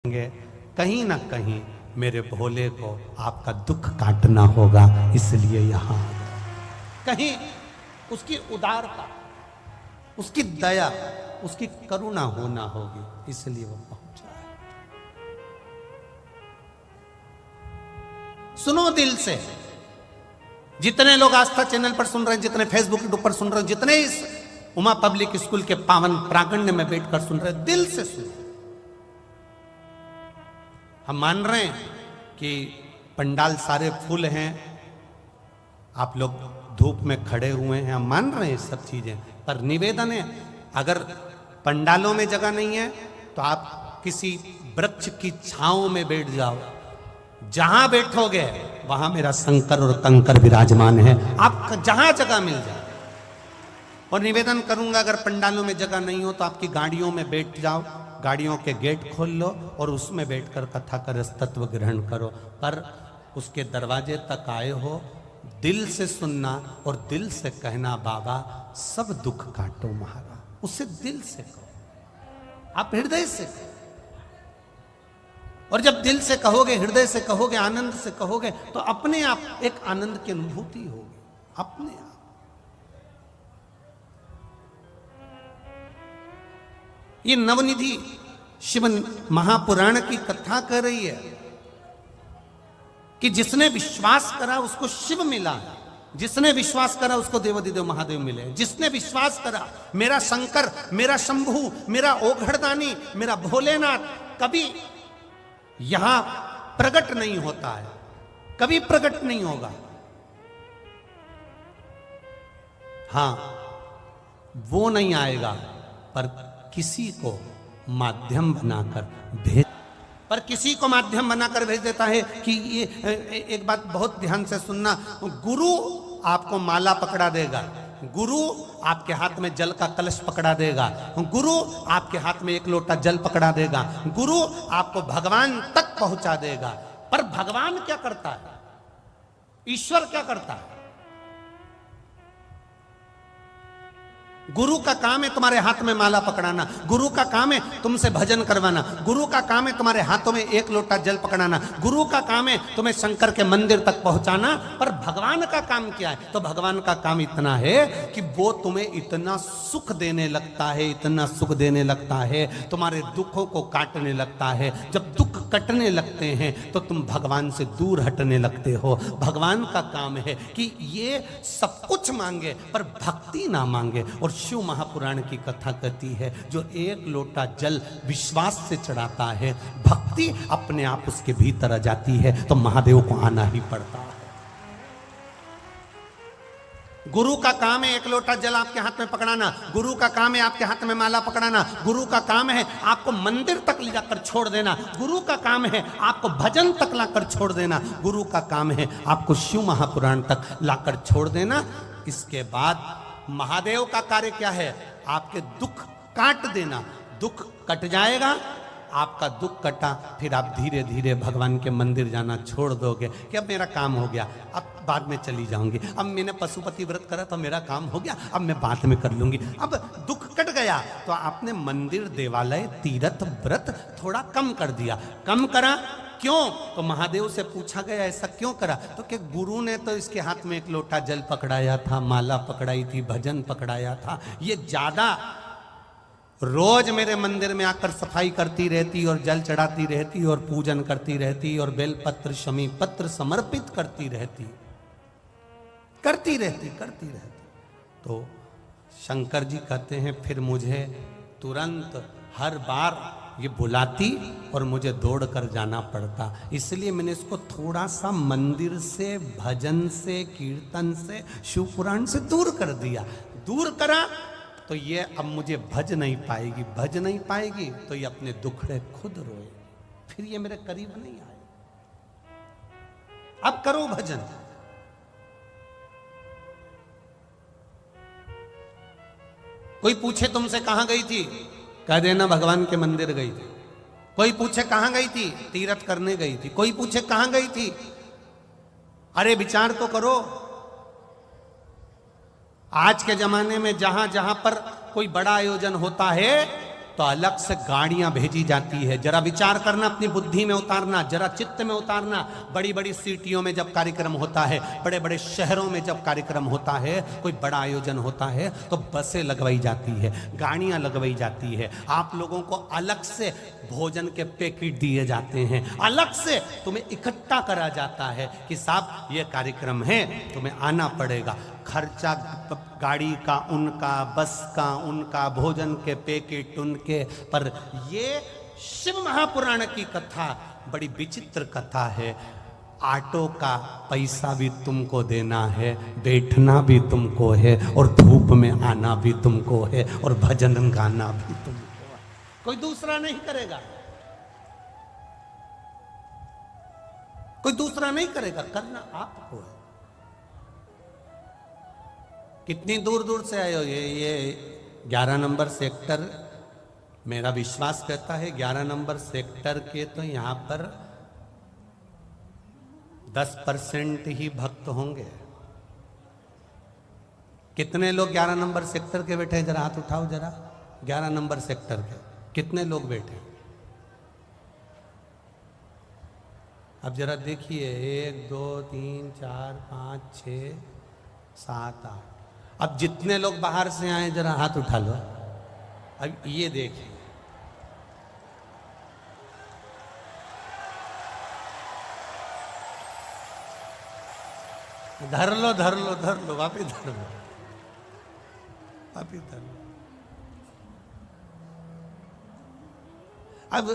कहीं ना कहीं मेरे भोले को आपका दुख काटना होगा, इसलिए यहां कहीं उसकी उदारता, उसकी दया, उसकी करुणा होना होगी, इसलिए वो पहुंचा है। सुनो दिल से, जितने लोग आस्था चैनल पर सुन रहे हैं, जितने फेसबुक पर सुन रहे हैं, जितने इस उमा पब्लिक स्कूल के पावन प्रांगण में बैठकर सुन रहे हैं, दिल से सुनो। हम मान रहे हैं कि पंडाल सारे फूल हैं, आप लोग धूप में खड़े हुए हैं, हम मान रहे हैं सब चीजें, पर निवेदन है, अगर पंडालों में जगह नहीं है तो आप किसी वृक्ष की छांव में बैठ जाओ, जहां बैठोगे वहां मेरा शंकर और कंकर विराजमान है, आप जहां जगह मिल जाए। और निवेदन करूंगा, अगर पंडालों में जगह नहीं हो तो आपकी गाड़ियों में बैठ जाओ, गाड़ियों के गेट खोल लो और उसमें बैठकर कथा का रस तत्व ग्रहण करो, पर उसके दरवाजे तक आए हो, दिल से सुनना और दिल से कहना, बाबा सब दुख काटो महाराज, उससे दिल से कहो, आप हृदय से कहो। और जब दिल से कहोगे, हृदय से कहोगे, आनंद से कहोगे, तो अपने आप एक आनंद की अनुभूति होगी, अपने आप। ये नवनिधि शिव महापुराण की कथा कह रही है कि जिसने विश्वास करा उसको शिव मिला, जिसने विश्वास करा उसको देवाधिदेव महादेव मिले, जिसने विश्वास करा मेरा शंकर, मेरा शंभू, मेरा ओघड़दानी, मेरा भोलेनाथ कभी यहां प्रकट नहीं होता है, कभी प्रकट नहीं होगा। हां, वो नहीं आएगा, पर किसी को माध्यम बनाकर भेज, पर किसी को माध्यम बनाकर भेज देता है। कि ये एक बात बहुत ध्यान से सुनना, गुरु आपको माला पकड़ा देगा, गुरु आपके हाथ में जल का कलश पकड़ा देगा, गुरु आपके हाथ में एक लोटा जल पकड़ा देगा, गुरु आपको भगवान तक पहुंचा देगा। पर भगवान क्या करता है, ईश्वर क्या करता है? गुरु का काम है तुम्हारे हाथ में माला पकड़ाना, गुरु का काम है तुमसे भजन करवाना, गुरु का काम है तुम्हारे हाथों में एक लोटा जल पकड़ाना, गुरु का काम है तुम्हें शंकर के मंदिर तक पहुंचाना। पर भगवान का काम क्या है? तो भगवान का काम इतना है कि वो तुम्हें इतना सुख देने लगता है, इतना सुख देने लगता है, तुम्हारे दुखों को काटने लगता है। जब दुख कटने लगते हैं तो तुम भगवान से दूर हटने लगते हो। भगवान का काम है कि ये सब कुछ मांगे पर भक्ति ना मांगे। और शिव महापुराण की कथा कहती है, जो एक लोटा जल विश्वास से चढ़ाता है, भक्ति अपने आप उसके भीतर आ जाती है, तो महादेव को आना ही पड़ता है। गुरु का काम है एक लोटा जल आपके हाथ में पकड़ाना, गुरु का काम है आपके हाथ में माला पकड़ाना, गुरु का काम है आपको मंदिर तक ले जाकर छोड़ देना, गुरु का काम है आपको भजन तक लाकर छोड़ देना, गुरु का काम है आपको शिव महापुराण तक लाकर छोड़ देना। इसके बाद महादेव का कार्य क्या है? आपके दुख काट देना। दुख कट जाएगा, आपका दुख कटा, फिर आप धीरे धीरे भगवान के मंदिर जाना छोड़ दोगे कि अब मेरा काम हो गया, अब बाद में चली जाऊंगी, अब मैंने पशुपति व्रत करा तो मेरा काम हो गया, अब मैं बाद में कर लूंगी। अब दुख कट गया तो आपने मंदिर, देवालय, तीर्थ, व्रत थोड़ा कम कर दिया। कम करा क्यों? तो महादेव से पूछा गया ऐसा क्यों करा? तो कि गुरु ने तो इसके हाथ में एक लोटा जल पकड़ाया था, माला पकड़ाई थी, भजन पकड़ाया था, ये ज्यादा रोज मेरे मंदिर में आकर सफाई करती रहती और जल चढ़ाती रहती और पूजन करती रहती और बेलपत्र, शमी पत्र समर्पित करती रहती। तो शंकर जी कहते हैं, फिर मुझे तुरंत हर बार ये बुलाती और मुझे दौड़ कर जाना पड़ता, इसलिए मैंने इसको थोड़ा सा मंदिर से, भजन से, कीर्तन से, शिव पुराण से दूर कर दिया। दूर करा तो ये अब मुझे भज नहीं पाएगी, भज नहीं पाएगी तो ये अपने दुखड़े खुद रोए, फिर ये मेरे करीब नहीं आए। अब करो भजन। कोई पूछे तुमसे कहां गई थी, कह देना भगवान के मंदिर गई थी। कोई पूछे कहां गई थी, तीर्थ करने गई थी। कोई पूछे कहां गई थी, अरे विचार तो करो। आज के जमाने में जहां जहां पर कोई बड़ा आयोजन होता है तो अलग से गाड़ियां भेजी जाती है। जरा विचार करना, अपनी बुद्धि में उतारना, जरा चित्त में उतारना। बड़ी बड़ी सिटियों में जब कार्यक्रम होता है, बड़े बड़े शहरों में जब कार्यक्रम होता है, कोई बड़ा आयोजन होता है, तो बसें लगवाई जाती है, गाड़ियां लगवाई जाती है। आप लोगों को अलग से भोजन के पैकेट दिए जाते हैं, अलग से तुम्हें इकट्ठा करा जाता है कि साहब ये कार्यक्रम है, तुम्हें आना पड़ेगा। खर्चा गाड़ी का उनका, बस का उनका, भोजन के पैकेट उनके। पर ये शिव महापुराण की कथा बड़ी विचित्र कथा है। ऑटो का पैसा भी तुमको देना है, बैठना भी तुमको है, और धूप में आना भी तुमको है, और भजन गाना भी तुमको है। कोई दूसरा नहीं करेगा, कोई दूसरा नहीं करेगा, करना आपको है। कितनी दूर दूर से आए हो। ये 11 नंबर सेक्टर, मेरा विश्वास कहता है 11 नंबर सेक्टर के तो यहाँ पर 10% ही भक्त होंगे। कितने लोग 11 नंबर सेक्टर के बैठे हैं? जरा हाथ उठाओ जरा। 11 नंबर सेक्टर के कितने लोग बैठे? अब जरा देखिए, 1 2 3 4 5 6 7 8। अब जितने लोग बाहर से आए जरा हाथ उठा लो। अब ये देखिए, धर लो धर लो धर लो, वापिस धर लो, वापिस धर लो। अब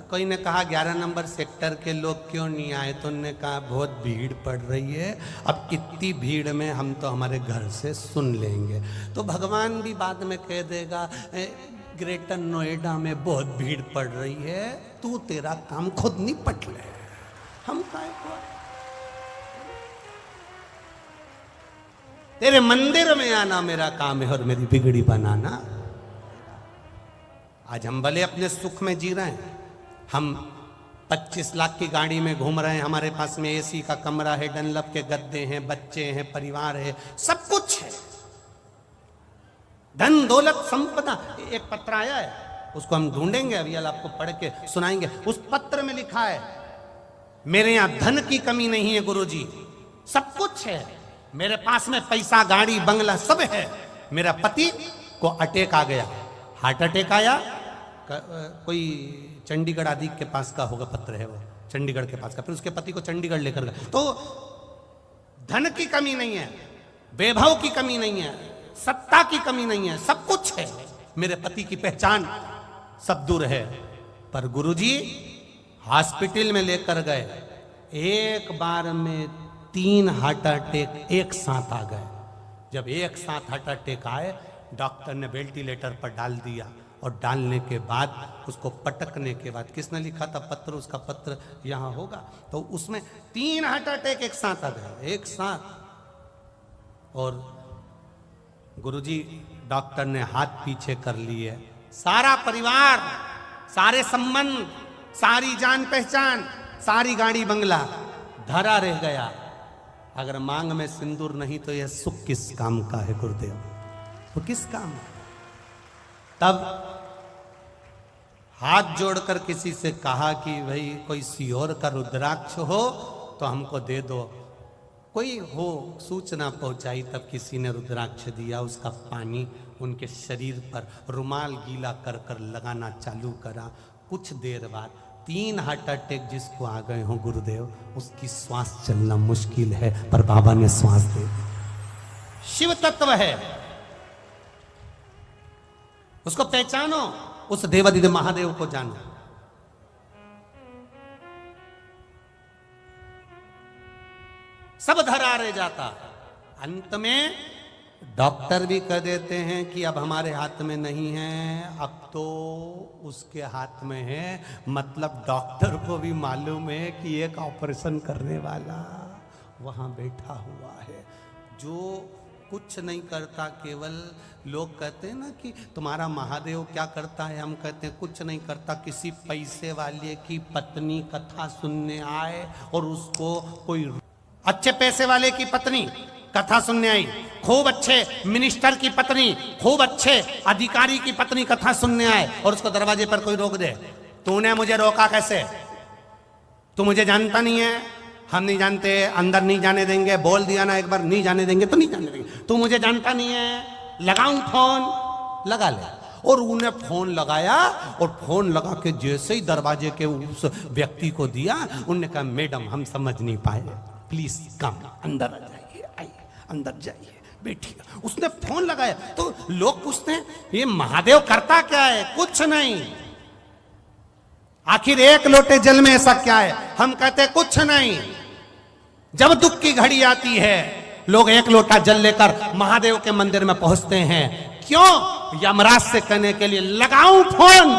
कोई ने कहा 11 नंबर सेक्टर के लोग क्यों नहीं आए? तो उन्होंने कहा बहुत भीड़ पड़ रही है। अब इतनी भीड़ में हम तो हमारे घर से सुन लेंगे। तो भगवान भी बाद में कह देगा ग्रेटर नोएडा में बहुत भीड़ पड़ रही है, तू तेरा काम खुद निपट ले, हम काय को? तेरे मंदिर में आना मेरा काम है और मेरी बिगड़ी बनाना। आज हम भले अपने सुख में जी रहे हैं, हम 25 लाख की गाड़ी में घूम रहे हैं, हमारे पास में एसी का कमरा है, डनलप के गद्दे हैं, बच्चे हैं, परिवार है, सब कुछ है, धन दौलत संपदा। एक पत्र आया है, उसको हम ढूंढेंगे, अभी आपको पढ़ के सुनाएंगे। उस पत्र में लिखा है, मेरे यहां धन की कमी नहीं है गुरुजी, सब कुछ है, मेरे पास में पैसा, गाड़ी, बंगला सब है। मेरा पति को अटैक आ गया, हार्ट अटैक आया, कोई चंडीगढ़ आदि के पास का होगा पत्र है वो, चंडीगढ़ के पास का। फिर उसके पति को चंडीगढ़ लेकर गए। तो धन की कमी नहीं है, वैभव की कमी नहीं है, सत्ता की कमी नहीं है, सब कुछ है। मेरे पति की पहचान सब दूर है। पर गुरुजी हॉस्पिटल में लेकर गए, एक बार में 3 हार्ट अटैक एक साथ आ गए। जब एक साथ हार्ट अटैक आए, डॉक्टर ने वेंटिलेटर पर डाल दिया, और डालने के बाद उसको पटकने के बाद, किसने लिखा था पत्र, उसका पत्र यहाँ होगा, तो उसमें 3 हार्ट अटैक एक साथ आ गए, एक साथ। और गुरुजी डॉक्टर ने हाथ पीछे कर लिए, सारा परिवार, सारे संबंध, सारी जान पहचान, सारी गाड़ी बंगला धरा रह गया। अगर मांग में सिंदूर नहीं तो यह सुख किस काम का है गुरुदेव, वो किस काम? तब हाथ जोड़कर किसी से कहा कि भाई कोई सियोर का रुद्राक्ष हो तो हमको दे दो। कोई हो सूचना पहुंचाई, तब किसी ने रुद्राक्ष दिया, उसका पानी उनके शरीर पर रुमाल गीला कर कर लगाना चालू करा। कुछ देर बाद 3 हार्ट अटैक जिसको आ गए हों गुरुदेव, उसकी श्वास चलना मुश्किल है, पर बाबा ने श्वास दे। शिव तत्व है, उसको पहचानो, उस देवादिदेव महादेव को जानो। सब धरा रह जाता। अंत में डॉक्टर भी कह देते हैं कि अब हमारे हाथ में नहीं है, अब तो उसके हाथ में है। मतलब डॉक्टर को भी मालूम है कि एक ऑपरेशन करने वाला वहां बैठा हुआ है, जो कुछ नहीं करता। केवल लोग कहते हैं ना कि तुम्हारा महादेव क्या करता है, हम कहते हैं कुछ नहीं करता। किसी पैसे वाले की पत्नी कथा सुनने आए और उसको कोई अच्छे पैसे वाले की पत्नी कथा सुनने आई, खूब अच्छे मिनिस्टर की पत्नी, खूब अच्छे अधिकारी की पत्नी कथा सुनने आए और उसको दरवाजे पर कोई रोक दे। तूने मुझे रोका कैसे? तू मुझे जानता नहीं है? हम नहीं जानते, अंदर नहीं जाने देंगे, बोल दिया ना एक बार, नहीं जाने देंगे तो नहीं जाने देंगे। तू मुझे जानता नहीं है, लगाऊं फोन? लगा ले। और उन्हें फोन लगाया और फोन लगा के जैसे ही दरवाजे के उस व्यक्ति को दिया, उन्होंने कहा मैडम हम समझ नहीं पाए, प्लीज कम, अंदर आ जाइए, आइए अंदर जाइए, बैठिए। उसने फोन लगाया तो लोग पूछते हैं ये महादेव करता क्या है? कुछ नहीं। आखिर एक लोटे जल में ऐसा क्या है? हम कहते हैं कुछ नहीं। जब दुख की घड़ी आती है लोग एक लोटा जल लेकर महादेव के मंदिर में पहुंचते हैं। क्यों? यमराज से कहने के लिए लगाऊं फोन।